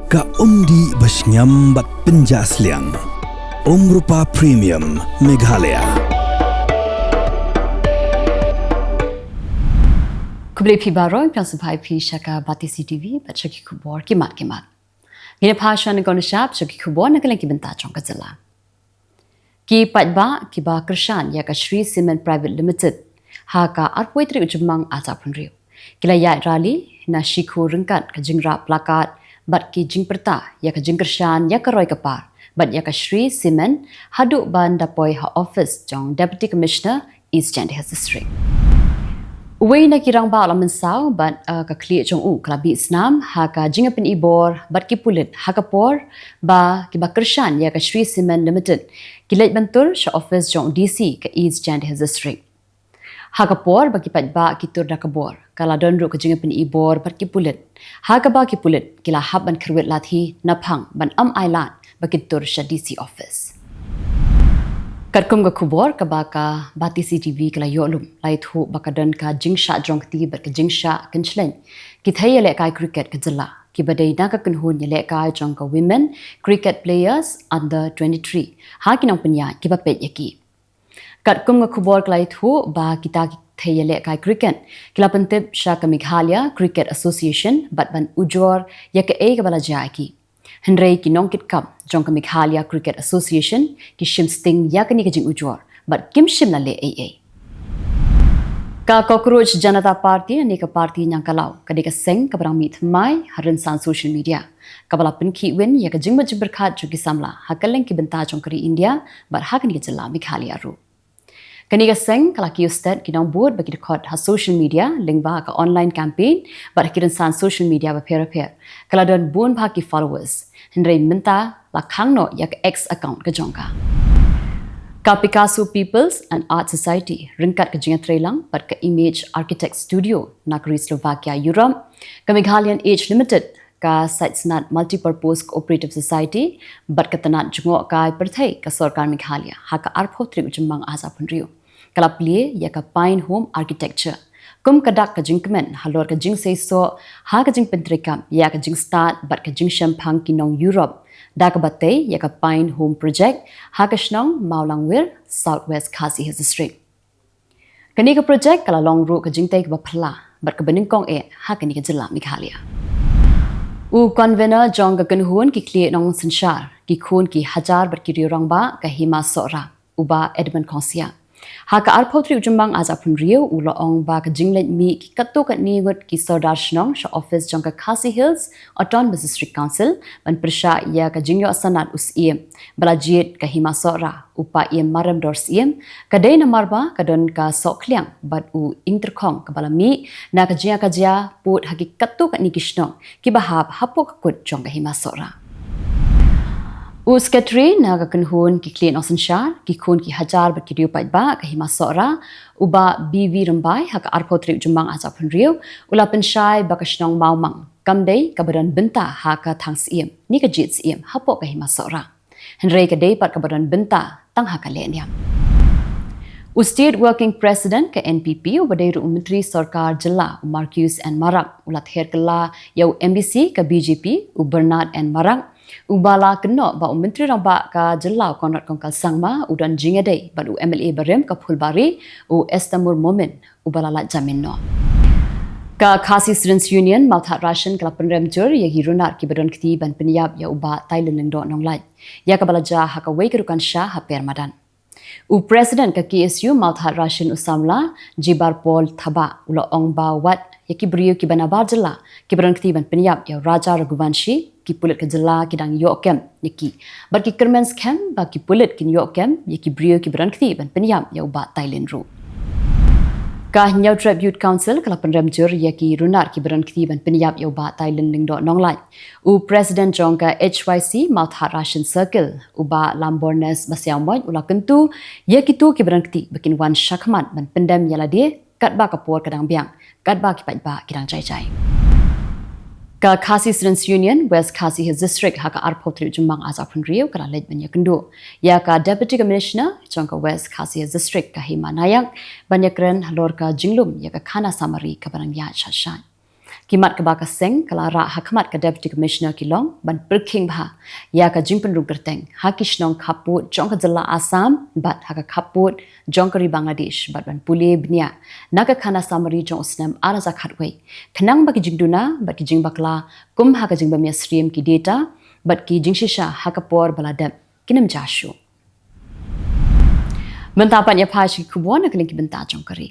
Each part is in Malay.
Ka umdi basnyam bat penjasliang. Rupa Premium Meghalaya. Kubli pi baroi piang supai pi shaka bati CTV bat shaki Khubor kimat. Gina pasha na gona shap shaki Khubor na Kylleng ki benta chong ka Jylla. Ki patba ki ba Krishan ya ka Shri Cement Private Limited ha ka arpoitri Jymmang aja punriu. Kila ya rally na shikhu ringkat ka jingra plakat bat ki jing Pyrthei ya ka jing Krishan ya ka roi kapar bat ya ka Shri Cement haduk ban dapoi ha office jong Deputy Commissioner East Jylla District. Uway na kirang ba alam mensaw bat ka clear jong klabi Islam ha ka jinga pin ibor bat ki pulit ha ka por ba ki ba Krishan ya ka Shri Cement Limited kilait bantur sa office jong DC ka East Jylla District. Ha ka por ba ki patba ki tur da ka bor kala don ru ka jinga pin ibor bat ki pulit ha ka ba ki pulit kila hab ban kerwet lathi naphang ban island ba ki tur sa DC office. Karkum ka Khubor ka baka bati CTV kala yolum lai thu baka don ka jingsha jong ti bat ka jingsha Kylleng ki thai le kai cricket ka Jylla ki badai na ka kunhun le kai jong ka women cricket players under 23 ha ki nong panya ki ba pet yaki Karkum ka Khubor klai thu ba kita ki thai le kai cricket kila pentep sha ka Meghalaya Cricket Association bat ban ujor ya ka ka bala jaki Henry ki nong kit kam jong ka Meghalaya Cricket Association ki shim sting ya ka ni ka jing ujor but kim shim na le AA. Ka Cockroach Janata Party ni ka party nyang kalau ka de ka seng ka barang mit mai harin san social media. Ka bala pin ki win ya ka jing ma berkat jo ki samla ha Kylleng ki benta jong kari India but ha ka ni ka Jylla Meghalaya ru. Kani ka seng kala ki usted ki nong board bagi record ha social media link ba ka online campaign but kiran san social media ba pair kala don bun ba ki followers Henry minta la khangno yak X account ka jongka. Ka Picasso Peoples and Art Society ringkat ka jinga trelang but ka Image Architect Studio nakri Slovakia Europe ka Meghalayan Age Limited ka Sitesnat Multipurpose Cooperative Society but ka tanat jungo ka Pyrthei ka Sarkar Meghalaya ha ka arphotri Jymmang aza punriu kala plie ya ka Pine Home Architecture kum kadak ka jingkmen halor ka jing seiso ha ka jing pentrikam ya ka jing start bat ka jing shampang kinong Europe da ka batay ya ka Pine Home Project ha ka shnong Maulangwir Southwest Khasi District kani ka project kala long ru ka jing tay ka bapla bat ka beningkong ha kani ka Jylla Meghalaya u convener jong ka kanhun ki kli nong sanshar ki khun ki hajar bat ki riorang ba ka hima sora uba Edmund Konsia ha ka arphotri Jymmang aja punriu ulo ong ba ka jinglet mi ki katto ka nigut ki sodar shnong sha office jong ka Khasi Hills Autonomous District Council ban persha ya ka jingyo asanat us balajit ka hima sora upa maram dors ka dei na marba ka don ka sokliang bat u interkong ka balami na ka jia put haki katto ka ni kishnong ki bahab hapok kut jong ka hima sora Uskatri na ka kanhun ki clean osanshar ki khun ki hajar bat ki riu ba ka hima sora uba BV rambai ha ka arphotri Jymmang aja punriu ula penshai ba ka shnong maumang kamdei ka badan benta ha ka thangs ni ka jits hapo ka hima sora Henry ka dei pat ka badan benta tang ha ka lenyam State Working President ka NPP ubadai ru Menteri Sarkar Jylla Marcus and Marak ulat herkala yau MBC ka BJP Bernard and Marak ubala keno ba Menteri ramba ka Jylla konrat kongkal sangma udan jingedei ba MLA barem ka Phulbari Estamur Momin ubala la jaminno ka Khasi Students Union Malthat Ration kala penrem jur ya hirunar ki badon kti ban penyap ya uba Thailand lengdo nonglai ya ka balaja ha ka wei kerukan sha ha permadan President ka KSU Malthat Ration usamla Jibar Paul Thaba ulo ong ba wat ya ki brio ki banabar Jylla ki badon kti ban penyap ya Raja Raghuvanshi ki pulit ke Jylla ki dang yokem yaki bar ki kermens kem ba ki pulit kin yokem yaki brio ki badon kti ban penyap ya uba Thailand ru ka Nyau Tribute Council kala penrem jur yaki runar ki badon kti ban penyap ya uba Thailand lingdo nonglai President jong ka HYC Malthat Ration Circle uba Lambornes Basiamoy ula kentu yaki tu ki badon kti bakin wan shakmat ban pendam yala dia kat ba kapor kadang biang kat ba ki pat ba kidang jai Ka Khasi Students Union West Khasi District ha ka arphotri Jymmang aja punriu kala lej banya kendo ya ka Deputy Commissioner jong ka West Khasi District ka Hima Nayak banyakren halor ka jinglum ya ka khana samari ka barang ya shashan Kimat ke baka seng kalara hakamat ke Deputy Commissioner Kylleng ban Pyrthei bha ya ka jingpen rung kerteng hakishnong khaput jong ka Jylla Assam bat haka khaput jong kari Bangladesh bat ban pule bnia naga khana samari jong usnam ara za khatwei khnang ba ki jingduna bat ki jing bakla kum haka jing ba mia stream ki data bat ki jingshisha haka por baladam kinam jashu mentapan ya phashi Khubor na keleng ki benta jong kari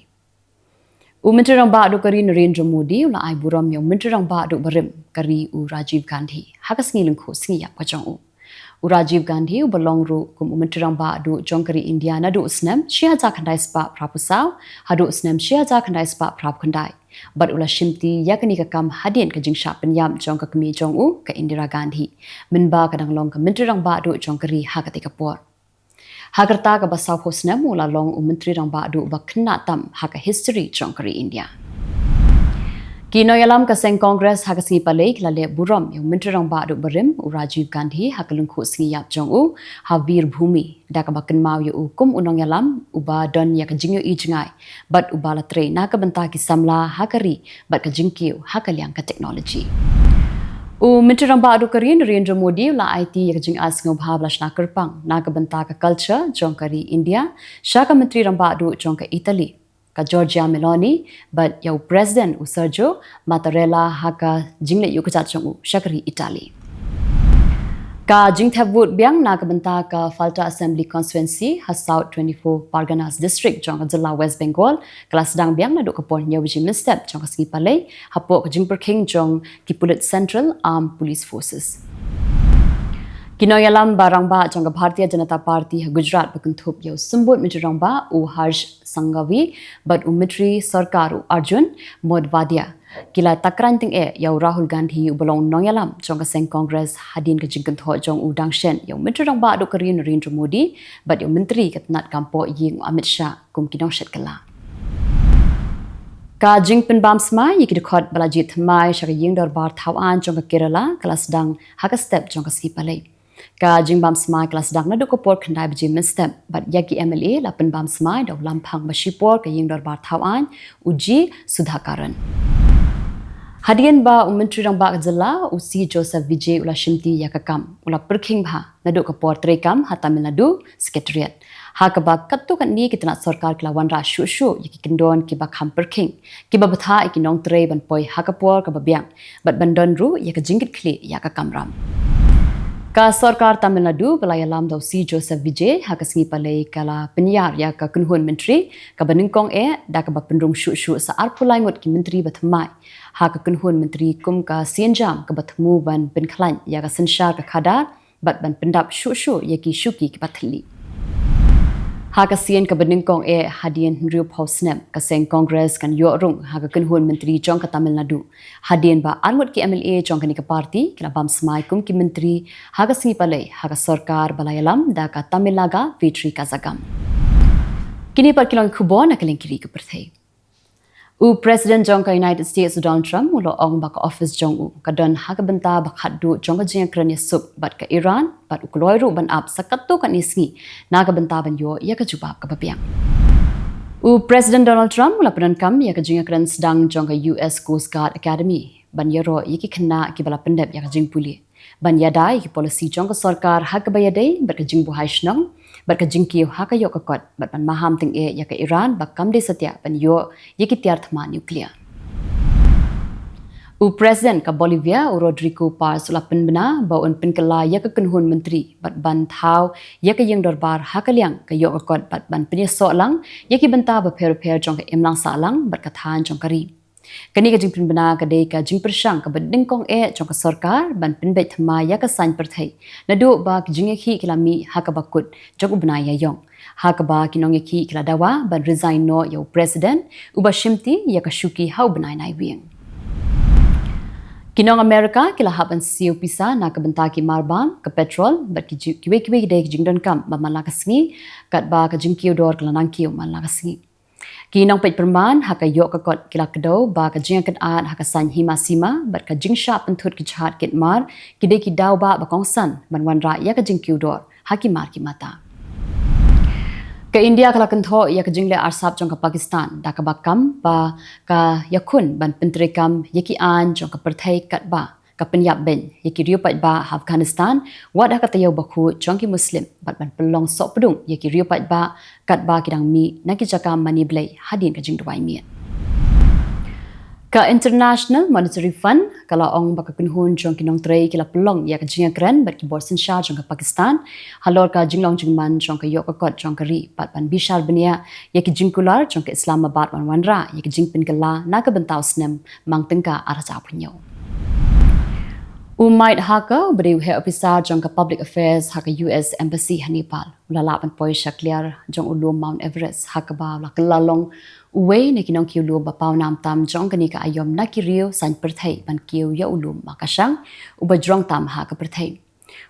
Menteri Rang Baru kari Narendra Modi ula ai buram yang Menteri Rang Baru barim kari Rajiv Gandhi hakas ngi lengkho singi yap kajong Rajiv Gandhi belong ru kum Menteri Rang Baru jong kari India na du usnam shia za khandai spa prapusau hadu usnam shia za khandai spa prap khandai bat ula shimti yakani ka kam hadien ka jingsha penyam jong ka kemi jong ka Indira Gandhi minba kadang long ka Menteri Rang Baru jong kari hakati kapor Hagerta ka basau hosnam ula long Menteri Rang Baru ba khna tam haka history jong kari India. Kinoyalam ka seng Congress haka singi palai lale buram yung Menteri Rang Baru barim Rajiv Gandhi haka lungkhu singi yap jong Havir Bhumi da ka bakan mau yu kum unong yalam uba don ya ka jingyo I jingai bat ubala tre na ka benta ki samla hakari bat ka jingkiu haka liang ka technology. Menteri Rang Baru kari Narendra Modi la IT yak jing as ngau bhablash na kerpang na ka benta ka culture jong kari India shaka Menteri Rang Baru jong ka Italy ka Giorgia Meloni but yau President Sergio Mattarella haka jingle yu ka jong shakari Italy ka jing thabut biang na ka benta ka Falta Assembly Constituency ha South 24 Parganas District jong ka Jylla West Bengal kelas dang biang na do ka pon nyaw jim step jong ka singi palai hapo ka jing Perking jong ki Pulit Central Armed Police Forces Kinoyalam barang ba jong ka Bharatiya Janata Party ha Gujarat bakuntup yau sumbut Menteri Rang Ba Harsh Sangavi but Menteri Sarkar Arjun Modvadia Kila takranting yau Rahul Gandhi belong nongyalam jong ka seng Congress hadin ka jingkan tho jong udang shen yau Menteri Rang Baru kari Narendra Modi but yau Menteri katnat kampo ying Amit Shah kum kinong shet kala ka jingpen bam smai yiki dekhot balajit mai shaka ying darbar thawan jong ka Kerala kala sedang haka step jong ka skipalai ka jingbam smai kelas dang na do ko por khandai bji step but yaki MLA la pen bam smai do lampang bashipor ka ying darbar thawan uji sudhakaran Hadian ba Menteri Rang Ba Jylla usi Joseph Vijay ula shimti yakakam ula Perking bha nadu ka por trekam ha Tamil Nadu Secretariat ha ka ba kattu kan ni kitna sarkar klawan ra shu yiki kindon ki ba kham Perking ki ba batha ikinong tre ban poi ha ka por ka ba biang but bandon ru yaka jingit khli yakakam ram Ka Sarkar Tamil Nadu belayalam daw si Joseph Vijay haka singi palai kala penyar ya ka kunhun menteri ka baningkong da ka bapendrung shu sa arpulai ngot ki menteri batmai haka kunhun menteri kum ka sienjam ka batmu ban penklan ya ka senshar ka khadar bat ban pendap shu ya ki shuki ki bathli haka sien ka baningkong hadian riu pausnem ka seng Congress kan yo rung haka kunhun menteri jong ka Tamil Nadu hadian ba anmut ki MLA jong ka ni ka party kila bam smai kum ki menteri haka singi palai haka sarkar balayalam da ka Tamil Naga Vetri ka zagam kini par kilong Khubor na keleng kiri ka Pyrthei President jong ka United States Donald Trump ulo ong ba ka office jong ka don haka benta ba khaddu jong ka jeng kran sup bat ka Iran bat ukloi ru ban ap sakatto ka nisngi na ka benta ban yo ya ka jubab ka bapiang President Donald Trump ula penan kam ya ka jeng kran sedang jong ka US Coast Guard Academy ban yero yiki khna ki bala pendep ya ka jeng puli ban yada yiki policy jong ka sarkar hak bayadai bat ka jeng buhai shnong bat ka jingki haka yo ka kot bat ban maham ting ya ka Iran ba kamde satya ban yo yiki tiar thma nuclear President ka Bolivia Rodrigo Paz ula penbena ba un penkala ya ka kunhun menteri bat ban thau ya ka yeng darbar haka liang ka yo ka kot bat ban penya so lang yaki benta ba pher jong ka imlang sa lang bat ka than jong kari Kani ka jingpin bana ka day ka jingpersang ka badingkong jong ka sarkar ban pinbet thma ya ka sain Pyrthei nadu ba jingekhi kilami haka bakut jong ubna ya yong haka ba kinongekhi kila dawa ban resign no yo president uba shimti ya ka shuki hau banai nai wieng Kinong America kila haban siu pisa na ka benta ki marbam ka petrol bat ki kiwe day ki jingdon kam ba malakasngi kat ba ka jingkiu dor kala nangkiu malakasngi Kinong pet perman haka yo ka kot kila kdo ba ka jing kan at haka san hima sima bat ka jing sha penthut ki chat kit mar ki de ki daw ba kong san ban wan ra ya ka jing kiu dor haki mar ki mata Ke India kala kentho ya ke jingle arsap jong ke Pakistan da ke bakam ba ka yakun ban pentrikam yaki an jong ke Pyrthei kat ba ka penyap ben yaki riu pat ba Afghanistan wad ka tayau baku jong ki muslim bat ban pelong sok pedung yaki riu pat ba kat ba kidang mi na ki jaka mani blai hadin ka jing dwai mi Ka International Monetary Fund kala ong baka kunhun jong kinong trei kila pelong ya ka jinga kren bat ki borsin sha jong ka Pakistan halor ka jinglong jingman jong ka yok kot jong ka ri pat ban bishar benia ya ki jingkular jong ka Islamabad wan wanra ya ki jingpin kala na ka bentau snem mang tengka araja punyo Umait haka beriu he officer jong ka Public Affairs haka US Embassy Hanipal ulalapan poi shakliar jong ulum Mount Everest haka ba la kelalong Uwe ni kinong kiu lu bapau nam tam jong kani ka ayom na kiriu san Pyrthei ban kiu ya ulum makasang ubajrong tam ha ka Pyrthei.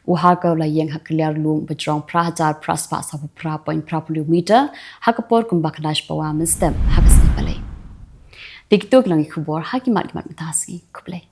Uha ka la yeng ha kliar lum bajrong prahajar praspa sa pra point prapulu meter ha ka por kum bakdash pawa mistem ha ka sipale. TikTok lang Khubor ha ki mat matasi kuble.